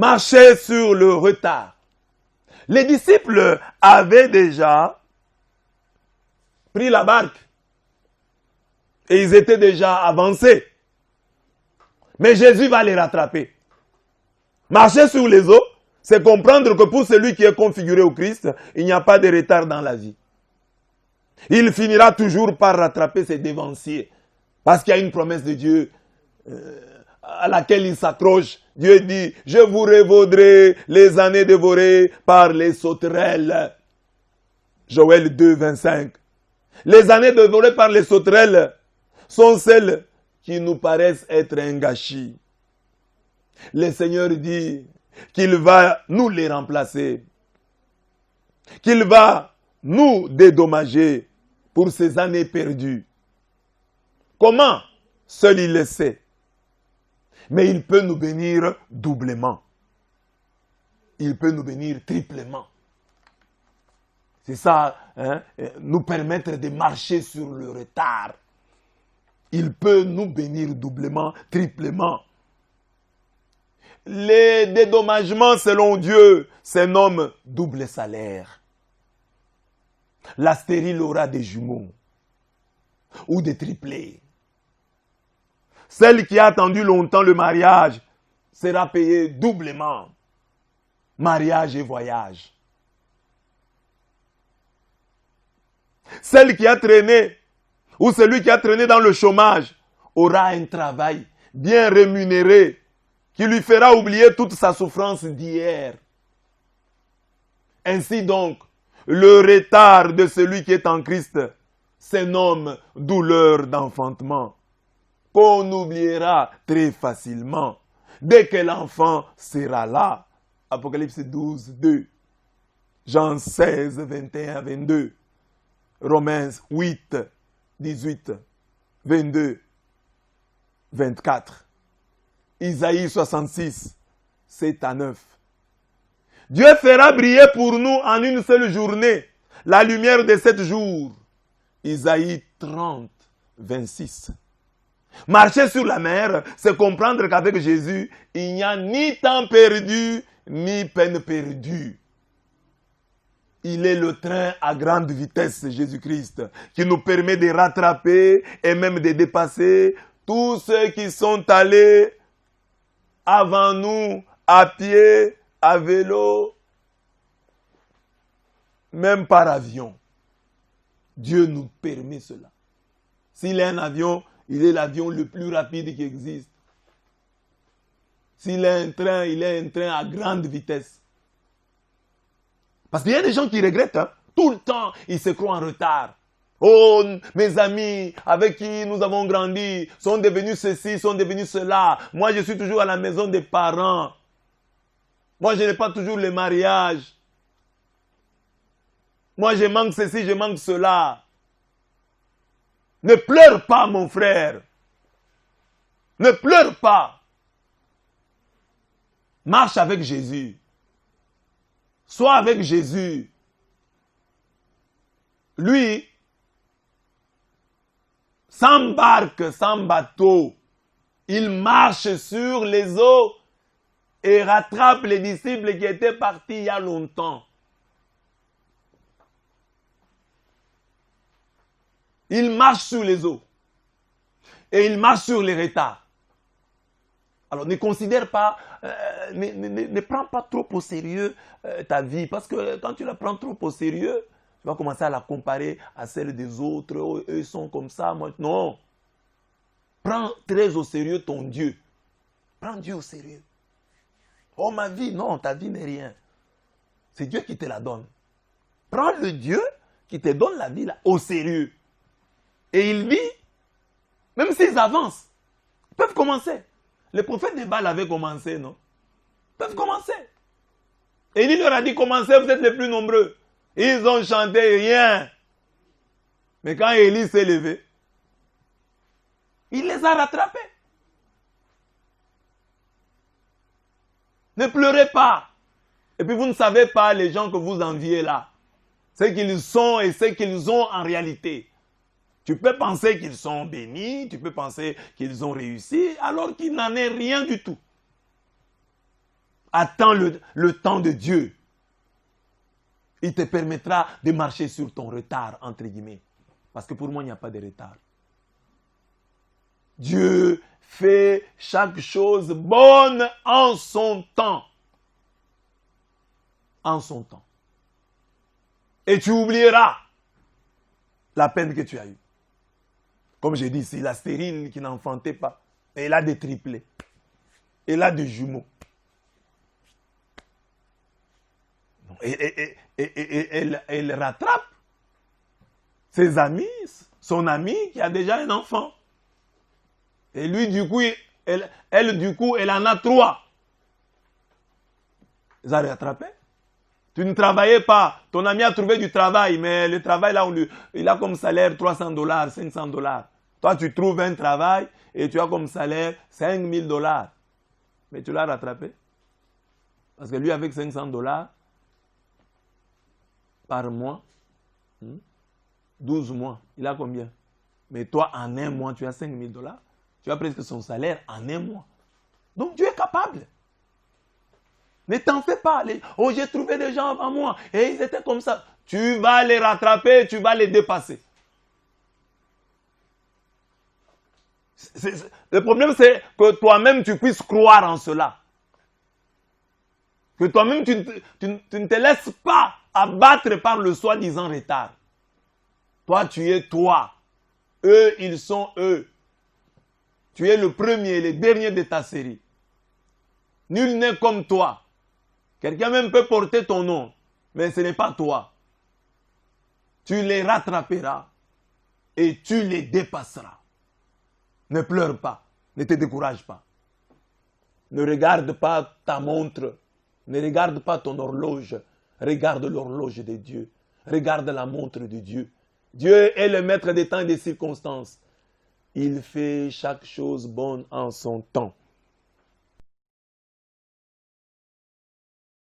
marchait sur le retard. Les disciples avaient déjà pris la barque et ils étaient déjà avancés. Mais Jésus va les rattraper. Marcher sur les eaux, c'est comprendre que pour celui qui est configuré au Christ, il n'y a pas de retard dans la vie. Il finira toujours par rattraper ses dévanciers. Parce qu'il y a une promesse de Dieu à laquelle il s'accroche. Dieu dit, je vous revaudrai les années dévorées par les sauterelles. Joël 2, 25. Les années dévorées par les sauterelles sont celles qui nous paraissent être un gâchis. Le Seigneur dit qu'il va nous les remplacer, qu'il va nous dédommager pour ces années perdues. Comment? Seul il le sait. Mais il peut nous bénir doublement. Il peut nous bénir triplement. C'est ça, hein, nous permettre de marcher sur le retard. Il peut nous bénir doublement, triplement. Les dédommagements selon Dieu se nomment double salaire. La stérile aura des jumeaux ou des triplés. Celle qui a attendu longtemps le mariage sera payée doublement. Mariage et voyage. Celle qui a traîné ou celui qui a traîné dans le chômage aura un travail bien rémunéré qui lui fera oublier toute sa souffrance d'hier. Ainsi donc, le retard de celui qui est en Christ se nomme douleur d'enfantement, qu'on oubliera très facilement dès que l'enfant sera là. Apocalypse 12, 2. Jean 16, 21, 22. Romains 8, 18, 22, 24. Isaïe 66, 7 à 9. Dieu fera briller pour nous en une seule journée la lumière de 7 jours. Isaïe 30, 26. Marcher sur la mer, c'est comprendre qu'avec Jésus, il n'y a ni temps perdu, ni peine perdue. Il est le train à grande vitesse, Jésus-Christ, qui nous permet de rattraper et même de dépasser tous ceux qui sont allés avant nous, à pied, à vélo, même par avion. Dieu nous permet cela. S'il est un avion, il est l'avion le plus rapide qui existe. S'il est un train, il est un train à grande vitesse. Parce qu'il y a des gens qui regrettent, hein. Tout le temps, ils se croient en retard. Oh, mes amis avec qui nous avons grandi sont devenus ceci, sont devenus cela. Moi, je suis toujours à la maison des parents. Moi, je n'ai pas toujours le mariage. Moi, je manque ceci, je manque cela. Ne pleure pas, mon frère. Ne pleure pas. Marche avec Jésus. Sois avec Jésus. Lui, sans barque, sans bateau, il marche sur les eaux et rattrape les disciples qui étaient partis il y a longtemps. Il marche sur les eaux et il marche sur les retards. Alors ne considère pas, ne prends pas trop au sérieux ta vie, parce que quand tu la prends trop au sérieux, tu vas commencer à la comparer à celle des autres. Oh, eux ils sont comme ça, moi non. Prends très au sérieux ton Dieu. Prends Dieu au sérieux. Oh ma vie, non, ta vie n'est rien. C'est Dieu qui te la donne. Prends le Dieu qui te donne la vie là, au sérieux. Et il vit, même s'ils avancent, ils peuvent commencer. Les prophètes de Baal avaient commencé, non? Ils peuvent commencer. Et il leur a dit, commencez, vous êtes les plus nombreux. Ils ont chanté rien. Mais quand Élie s'est levé, il les a rattrapés. Ne pleurez pas. Et puis vous ne savez pas les gens que vous enviez là. Ce qu'ils sont et ce qu'ils ont en réalité. Tu peux penser qu'ils sont bénis, tu peux penser qu'ils ont réussi, alors qu'il n'en est rien du tout. Attends le temps de Dieu. Il te permettra de marcher sur ton retard, entre guillemets. Parce que pour moi, il n'y a pas de retard. Dieu fait chaque chose bonne en son temps. En son temps. Et tu oublieras la peine que tu as eue. Comme j'ai dit ici, la stérile qui n'enfantait pas, elle a des triplés. Elle a des jumeaux. Et elle rattrape ses amis, son ami qui a déjà un enfant. Et lui, du coup, elle en a 3. Ils ont rattrapé. Tu ne travaillais pas. Ton ami a trouvé du travail, mais le travail, là, il a comme salaire $300, $500. Toi, tu trouves un travail et tu as comme salaire $5000. Mais tu l'as rattrapé. Parce que lui, avec $500 par mois, 12 mois, il a combien? Mais toi, en un mois, tu as $5000. Tu as presque son salaire en un mois. Donc, Dieu est capable. Ne t'en fais pas. Oh, j'ai trouvé des gens avant moi et ils étaient comme ça. Tu vas les rattraper, tu vas les dépasser. Le problème, c'est que toi-même, tu puisses croire en cela. Que toi-même, tu ne te laisses pas abattre par le soi-disant retard. Toi, tu es toi. Eux, ils sont eux. Tu es le premier, le dernier de ta série. Nul n'est comme toi. Quelqu'un même peut porter ton nom, mais ce n'est pas toi. Tu les rattraperas et tu les dépasseras. Ne pleure pas, ne te décourage pas. Ne regarde pas ta montre, ne regarde pas ton horloge. Regarde l'horloge de Dieu. Regarde la montre de Dieu. Dieu est le maître des temps et des circonstances. Il fait chaque chose bonne en son temps.